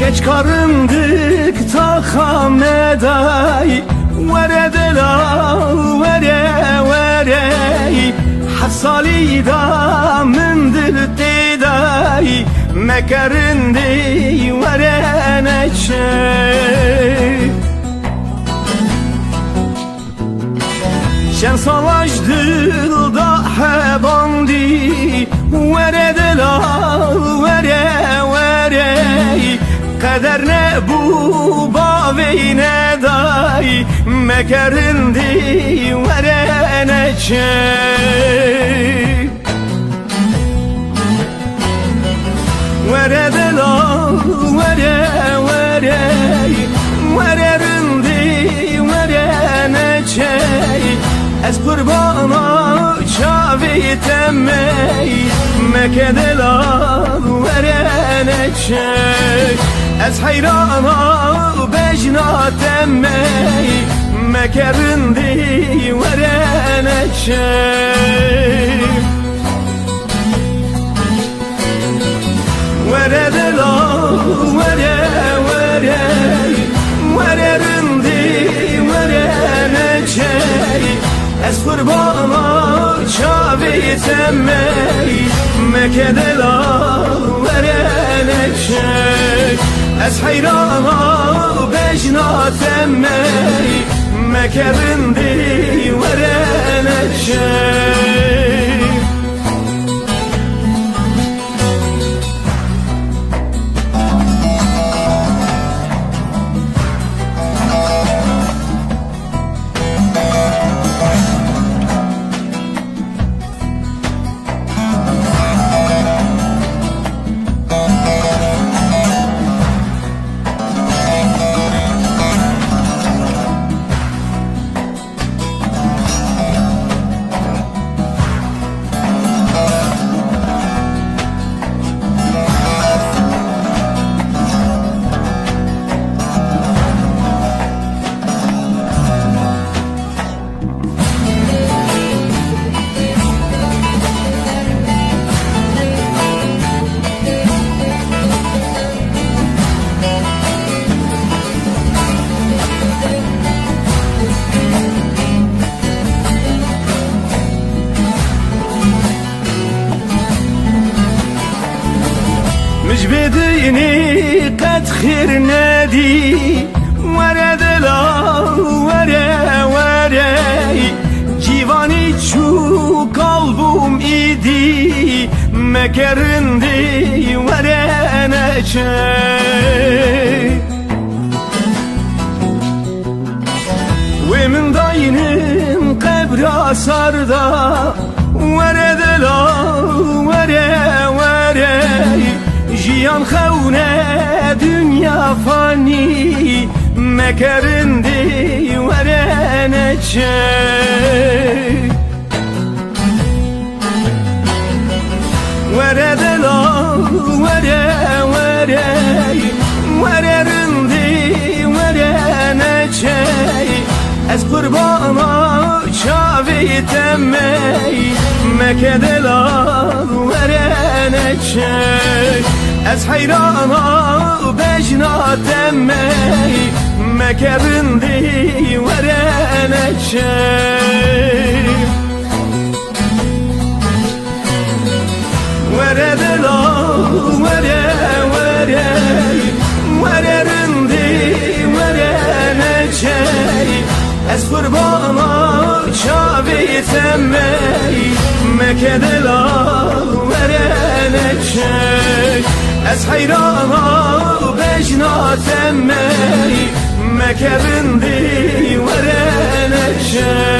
geç karındık takam neday vere dela vere حصالي من دلتي داي مكرندي ورينا شي شن صلاش دل ضحى باندي ورد لا وري قدر نبو باوينا داي مكرندي ورينا شي ورد لا ورندي ورينا شي از قربانا شاوی تمی مکدلا ورنه چه از حیرانا بجنا تمی مکرندی ورنه چه وردلا ورندی ورنه چه از قربانا شاوی تمی مکدلا ورنه چه از حیرانا بجنا تمی مکرندی ورنه چه مش بديني قد خير نادي ورد لا وري جيواني çu kalbum idi mekerindi verene çey ve min dayının kabri asarda ورد لا وري جيان خونه dünya fani mekerindi verene çey verede la verindi verene çey ez kurbana çavi temmey mekedela verene çey از حیرانا بجنا تمی مکرندی ورنه چه وردلا ورندی ورنه چه از قربانا شاوی تمی مکدلا ورنه چه از حیرانا بجنا تمی مکرندی ورنه چه